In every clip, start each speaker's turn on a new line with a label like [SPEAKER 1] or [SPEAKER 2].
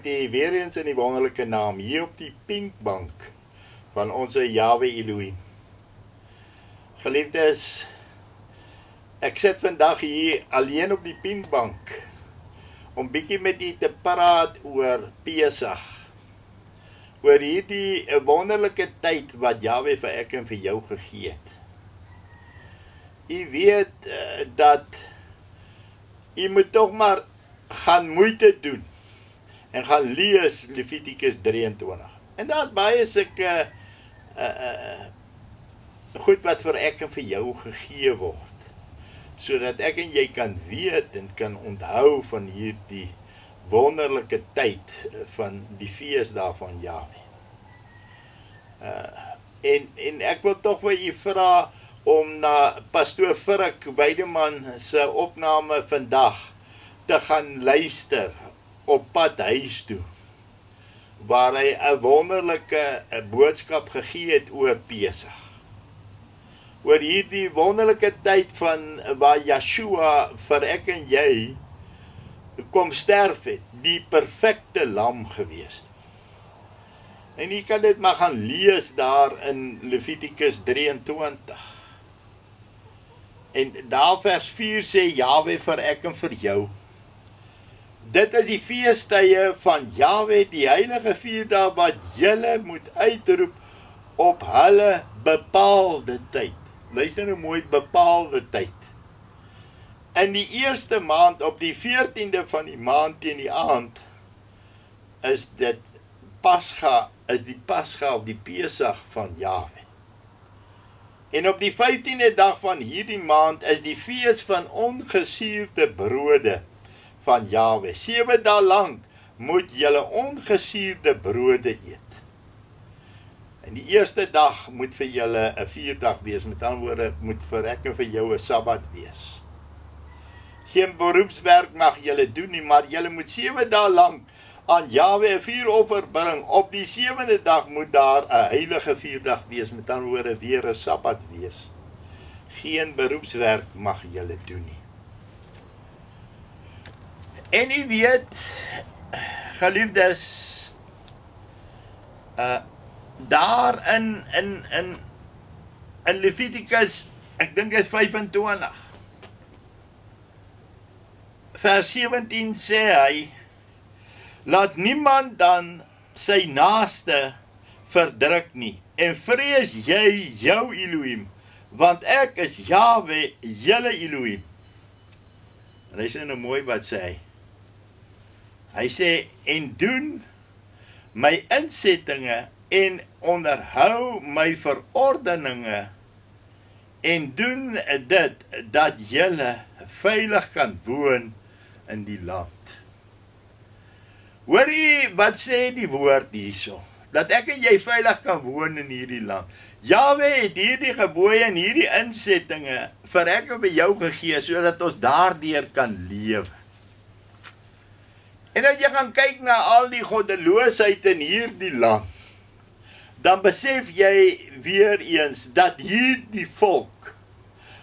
[SPEAKER 1] het hy weer eens in die wonderlike naam, hier op die pinkbank van ons Yahweh Elohim. Geliefdes, ek sit vandag hier alleen op die pinkbank, om bietjie met u te praat oor Pesach, oor hierdie wonderlike tyd wat Yahweh vir ek en vir jou gegee het. U weet dat u moet tog maar gaan moeite doen en gaan lees Levitikus 23. En daar is baie sulke goed wat vir ek en vir jou gegee word, sodat ek en jy kan weet en kan onthou van hierdie wonderlike tyd van die feesdae van Yahweh. En ek wil tog vir u vra om na Pastoor Frik Weideman se opname vandag te gaan luister op pad huis toe, waar hy 'n wonderlike boodskap gegee het oor Pesach. Oor hierdie wonderlike tyd van waar Yeshua vir ek en jy kom sterf het, die perfekte lam gewees. En jy kan dit maar gaan lees daar in Levitikus 23. En daar vers 4 sê Yahweh vir ek en vir jou, dit is die feestydde van Yahweh, die heilige vierdae wat julle moet uitroep op hulle bepaalde tyd. Luister nou mooi, bepaalde tyd. In die eerste maand, op die 14de van die maand teen die aand, is dit Pascha, is die Pascha of die Pesach van Yahweh. En op die 15de dag van hierdie maand is die fees van ongesuurde brode van Yahweh. 7 dae lang moet julle ongesuurde brode eet. En die eerste dag moet vir julle 'n vierdag wees, met ander woorde moet vir ek en vir jou 'n Sabbat wees. Geen beroepswerk mag julle doen nie, maar julle moet 7 dae lang aan Yahweh 'n vuuroffer bring. Op die 7de dag moet daar 'n heilige vierdag wees, met ander woorde weer 'n Sabbat wees. Geen beroepswerk mag julle doen nie. En u weet, geliefdes, daar in Levitikus, ek dink is 25, vers 17 sê hy, laat niemand dan sy naaste verdruk nie, en vrees jy jou Elohim, want ek is Yahweh, julle Elohim. En hy sê nou mooi wat sê hy. Hy sê, en doen my insettinge, en onderhou my verordeninge, en doen dit, dat julle veilig kan woon in die land. Hoor jy, wat sê die woord hierso? Dat ek en jy veilig kan woon in hierdie land. Yahweh het hierdie gebooie en hierdie insettinge vir ek en vir jou gegee, sodat ons daardeur kan lewe. En as jy gaan kyk na al die goddeloosheid in hierdie land, dan besef jy weer eens dat hierdie volk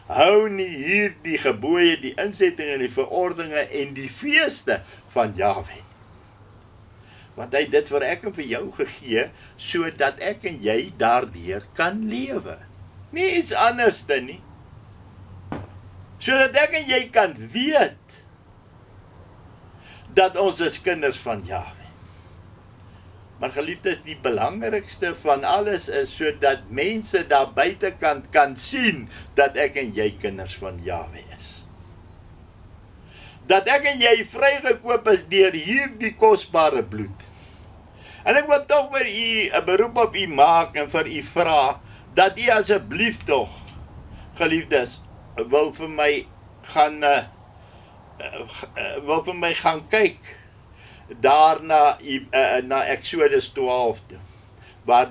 [SPEAKER 1] hou nie hierdie gebooie, die insettinge en die verordeninge en die feeste van Yahweh. Want hy het dit vir ek en vir jou gegee, sodat ek en jy daardeur kan lewe. Nie iets anders dan nie. Sodat ek en jy kan weet, dat ons is kinders van Yahweh. Maar geliefdes, die belangrikste van alles is, sodat mense daar buitekant kan sien, dat ek en jy kinders van Yahweh is. Dat ek en jy vrygekoop is deur hierdie kosbare bloed. En ek wil tog vir u 'n beroep op u maak en vir u vra, dat u asseblief tog, geliefdes, wil vir my gaan kyk daarna na Exodus 12 toe, waar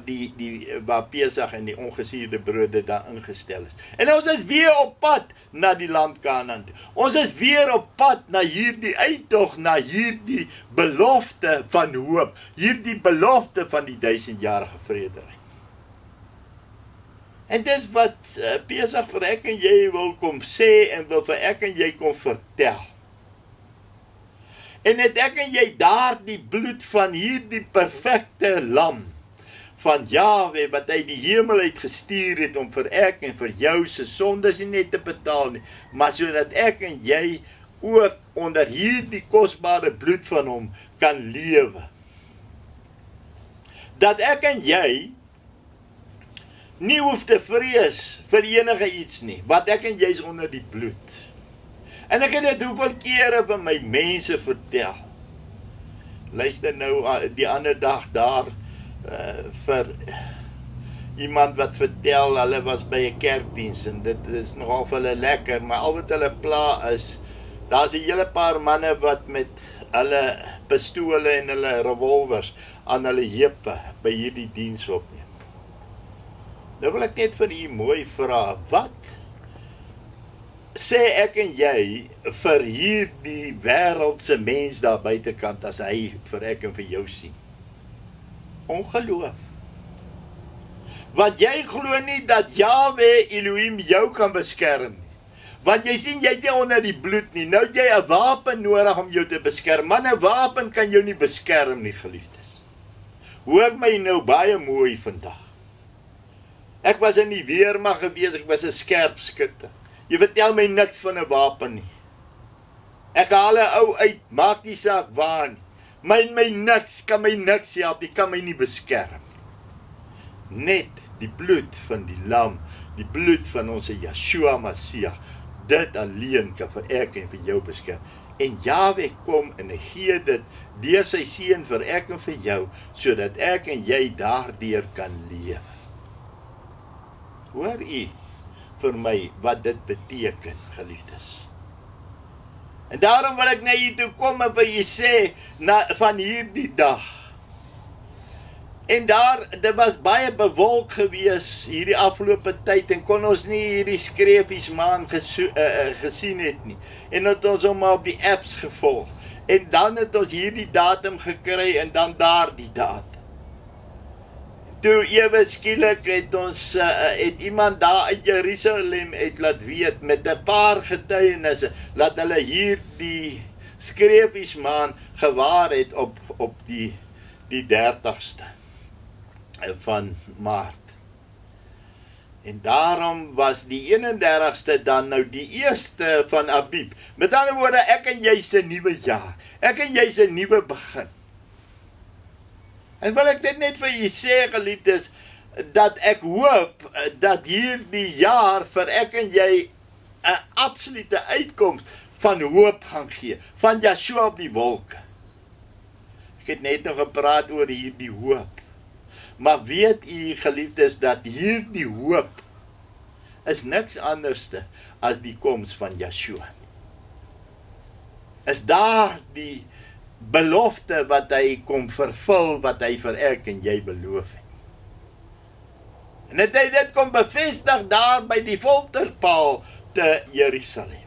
[SPEAKER 1] Pesach en die ongesuurde brode daar ingestel is. En ons is weer op pad na die land Kanaan toe. Ons is weer op pad na hierdie uittog, na hierdie belofte van hoop, hierdie belofte van die 1000-jarige vrederyk. En dis wat Pesach vir ek en jy wil kom sê en wil vir ek en jy kom vertel. En het ek en jy daar die bloed van hierdie perfekte lam van Jahwe wat hy die hemel uit gestuur het om vir ek en vir jou se sondes nie net te betaal nie, maar sodat ek en jy ook onder hierdie kosbare bloed van hom kan lewe. Dat ek en jy nie hoef te vrees vir enige iets nie, wat ek en jy is onder die bloed. En ek het dit hoeveel kere vir my mense vertel. Luister nou die ander dag daar vir iemand wat vertel, hulle was by 'n kerkdiens en dit is nogal vir hulle lekker, maar al wat hulle pla is, daar's 'n hele paar manne wat met hulle pistole en hulle revolvers aan hulle heupe by hierdie diens opneem. Nou wil ek net vir u mooi vra, wat sê ek en jy vir hierdie wêreldse mens daar buitekant as hy vir ek en vir jou sien? Ongeloof. Want jy glo nie dat Jahwe Elohim jou kan beskerm nie. Want jy sien, jy's nie onder die bloed nie. Nou het jy 'n wapen nodig om jou te beskerm. Maar 'n wapen kan jou nie beskerm nie, geliefdes. Hoor my nou baie mooi vandag. Ek was in die weermag gewees, ek was 'n skerpskutter. Jy vertel my niks van 'n wapen nie. Ek haal 'n ou uit, maak nie saak waar nie. My niks, kan my niks help, die kan my nie beskerm. Net die bloed van die lam, die bloed van ons Yeshua Messiah, dit alleen kan vir ek en vir jou beskerm. En Jahwe kom en hy gee dit deur sy seun vir ek en vir jou, sodat ek en jy daardeur kan leef. Hoor u vir my wat dit beteken, geliefdes. En daarom wil ek na u toe kom en vir u sê, van hierdie dag. En dit was baie bewolk gewees hierdie afgelope tyd en kon ons nie hierdie skreefiesmaan gesien het nie. En het ons hom op die apps gevolg. En dan het ons hierdie datum gekry en dan daardie datum. Toe ewe skielik het iemand daar uit Jerusalem uit laat weet met 'n paar getuienisse dat hulle hierdie skreefiesmaan gewaar het op die 30ste van Maart. En daarom was die 31ste dan nou die eerste van Abib. Met ander woorde, ek en jy se nuwe jaar. Ek en jy se nuwe begin. En wil ek dit net vir u sê, geliefdes, dat ek hoop dat hierdie jaar vir ek en jy 'n absolute uitkoms van hoop gaan gee, van Yeshua op die wolke. Ek het net nog gepraat oor hierdie hoop. Maar weet u, geliefdes, dat hierdie hoop is niks anderste as die koms van Yeshua. Is daar die belofte wat hy kom vervul, wat hy vir ek en jy beloof het. En het hy dit kom bevestig daar by die folterpaal te Jerusalem.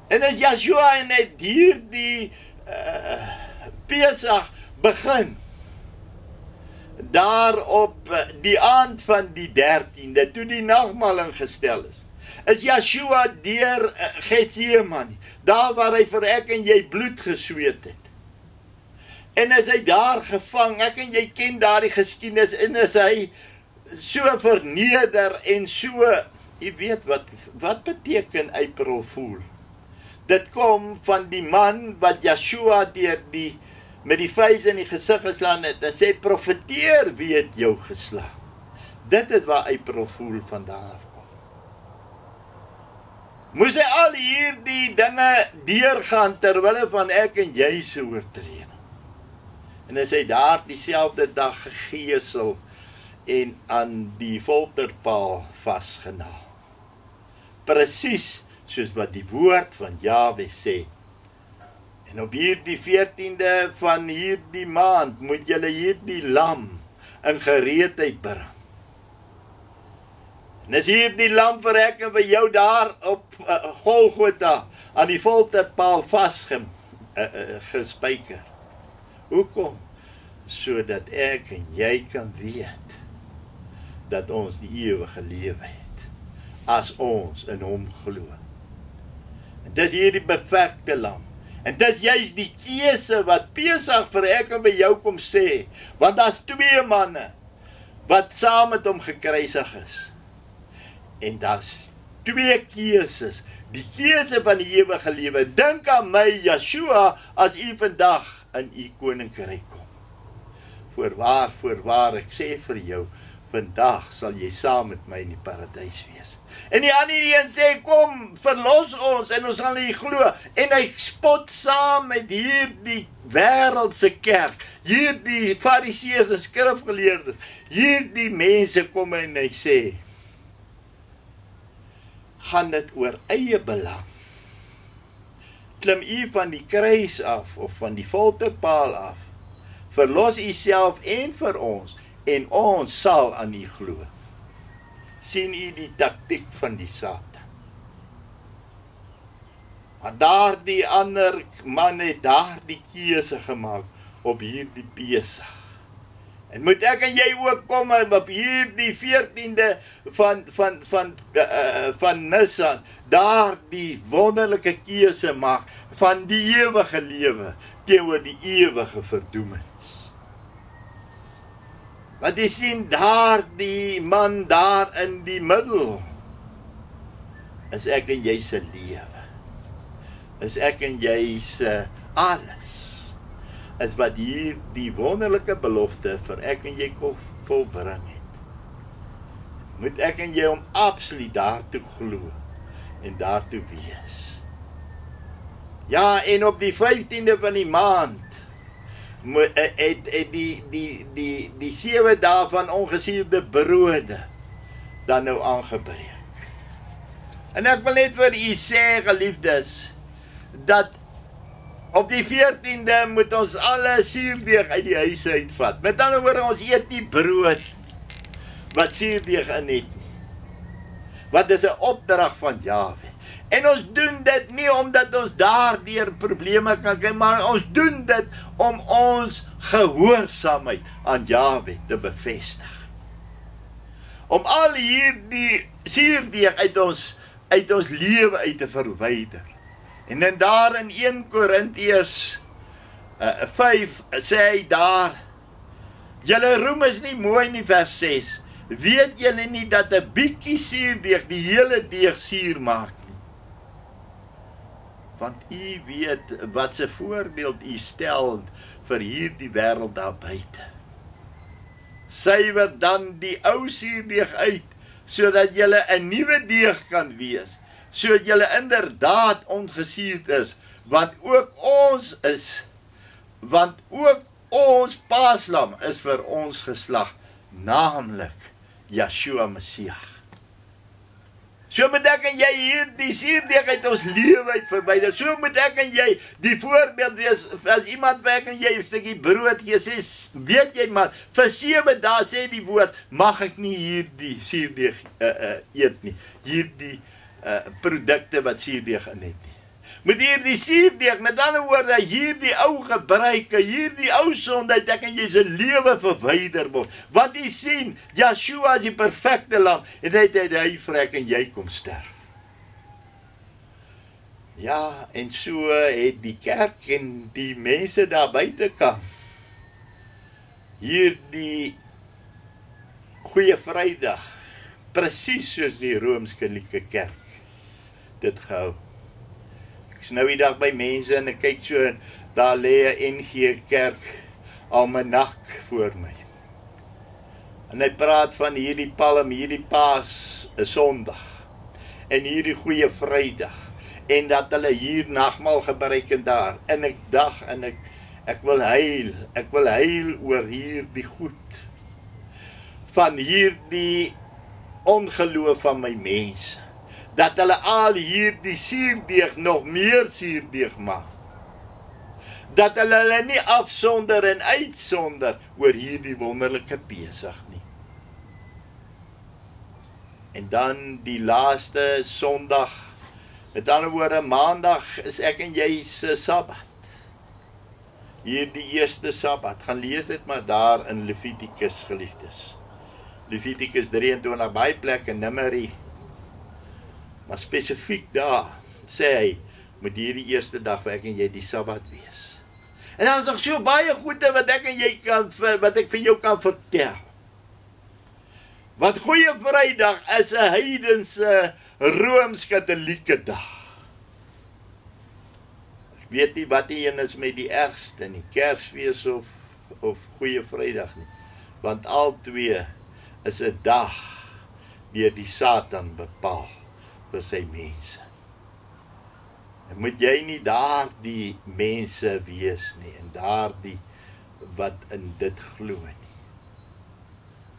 [SPEAKER 1] En as Yeshua en het hierdie Pesach begin, daar op die aand van die 13de, toe die nagmaal ingestel is Yeshua deur Getsemane, daar waar hy vir ek en jy bloed gesweet het. En is hy daar gevang, ek en jy ken daardie geskiedenis, en is hy so verneder en so, jy weet wat beteken April Fool? Dit kom van die man wat Yeshua met die vuis in die gesig geslaan het, en sê, profeteer wie het jou geslaan. Dit is waar April Fool vandaan afkom. Moes hy al hierdie dinge deurgaan terwille van ek en jy se oortreding. En is hy daar dieselfde dag gegeesel en aan die folterpaal vasgenaal. Presies soos wat die woord van Jahwe sê. En op hierdie 14de van hierdie maand moet julle hierdie lam in gereedheid bring. En is hierdie lam vir ek en vir jou daar op Golgotha aan die folterpaal vasgespijker. Hoekom? Sodat ek en jy kan weet dat ons die ewige lewe het, as ons in hom glo. En dis hierdie perfekte lam. En dis juist die keuse wat Pesach vir ek en by jou kom sê, want daar's 2 manne wat saam met hom gekruisig is. En daar's 2 keuses, die keuse van die ewige lewe. Dink aan my, Yeshua, as u vandag in u koninkryk kom. Voorwaar, ek sê vir jou, vandag sal jy saam met my in die paradys wees. En die ander een sê, kom, verlos ons, en ons sal nie glo. En hy spot saam met hierdie wêreldse kerk, hierdie fariseërs en skrifgeleerdes, hierdie mense kom en hy sê, gaan dit oor eie belang. Klim u van die kruis af, of van die folterpaal af, verlos u self en vir ons, en ons sal aan u glo. Sien u die taktiek van die Satan. Maar daardie ander man het daardie keuse gemaak op hierdie Pesach. En moet ek en jy ook kom op hierdie 14de van Nisan, daardie wonderlike keuse maak van die ewige lewe teenoor die ewige verdoemenis. Want jy sien daardie man daar in die middel, is ek en jy se lewe, is ek en jy se alles, is wat hier die wonderlike belofte vir ek en jy volbring het. Moet ek en jy om absoluut daartoe glo en daartoe wees. Ja, en op die 15de van die maand het die 7 dae van ongesuurde brode dan nou aangebreek. En ek wil net vir u sê, geliefdes, dat op die 14de moet ons alle suurdeeg uit die huis uitvat. Met ander woorde, ons eet nie brood wat suurdeeg in het nie. Want dis 'n opdrag van Jahwe. En ons doen dit nie omdat ons daardeur probleme kan kry, maar ons doen dit om ons gehoorsaamheid aan Jahwe te bevestig. Om al hierdie suurdeeg uit ons lewe uit te verwyder. En dan daar in 1 Korintiërs 5 sê hy daar, julle roem is nie mooi nie, vers 6. Weet julle nie dat 'n bietjie suurdeeg die hele deeg suur maak nie? Want u weet wat se voorbeeld u stel vir hierdie wêreld daar buite. Suiwer dan die ou suurdeeg uit, sodat julle 'n nuwe deeg kan wees, sodat julle inderdaad ongesuurd is, want ook ons paaslam is vir ons geslag, naamlik Yeshua Messiah. So moet ek en jy hierdie suurdeeg uit ons lewe uit verwyder. So moet ek en jy die voorbeeld wees, as iemand vir ek en jy 'n stukkie brood gee, sê, weet jy maar, vir 7 dae sê die woord, mag ek nie hierdie suurdeeg eet nie, hierdie produkte wat suurdeeg in het nie. Moet hierdie suurdeeg, met ander woorde, hierdie ou gebruike, hierdie ou sonde uit ek en jy se lewe verwyder word. Want jy sien, Yeshua is die perfekte lam, en hy vir ek en jy kom sterf. Ja, en so het die kerk en die mense daar buitekant hierdie Goeie Vrydag, presies soos die Rooms-Katolieke Kerk dit gehou. Ek is nou die dag by mense en ek kyk so en daar lê 'n NG Kerk almanak voor my. En hy praat van hierdie Palm, hierdie Paas, 'n Sondag en hierdie Goeie Vrydag en dat hulle hier nagmaal gebruik en daar. En ek dag en ek wil huil oor hierdie goed van hierdie ongeloof van my mense. Dat hulle al hierdie suurdeeg nog meer suurdeeg maak. Dat hulle nie afsonder en uitsonder oor hierdie wonderlike Pesach nie. En dan die laaste Sondag, met ander woorde, Maandag is ek en jy se Sabbat. Hierdie eerste Sabbat, gaan lees dit maar daar in Levitikus, geliefdes. Levitikus 23, baie plek in Numeri. Maar spesifiek daar, sê hy, moet hierdie eerste dag vir ek en jy die Sabbat wees. En dan is nog so baie goede wat ek en jy wat ek vir jou kan vertel. Want Goeie Vrydag is 'n heidense Rooms-Katolieke dag. Ek weet nie wat die een is met die ergste nie, Kersfees of Goeie Vrydag nie. Want al twee is 'n dag deur die Satan bepaal vir sy mense. En moet jy nie daardie mense wees nie, en daardie wat in dit glo nie.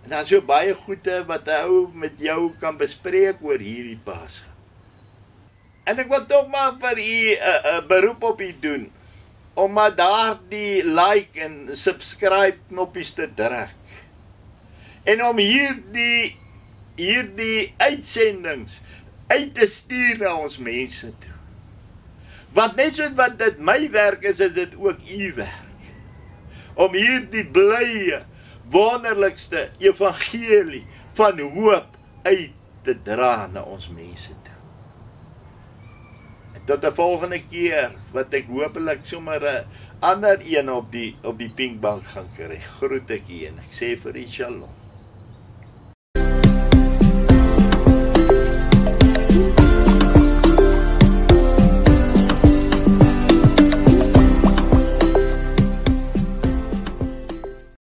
[SPEAKER 1] En daar is so baie goede wat ou met jou kan bespreek oor hierdie Paasga. En ek wil tog maar vir u 'n beroep op u doen, om maar daardie like en subscribe knoppies te druk. En om hierdie uitsendings uit te stuur na ons mense toe. Want net soos wat dit my werk is dit ook u werk. Om hierdie blye, wonderlikste evangelie van hoop uit te dra na ons mense toe. En tot 'n volgende keer, wat ek hopelik sommer 'n ander een op die pinkbank gaan kry, groet ek u en ek sê vir u shalom.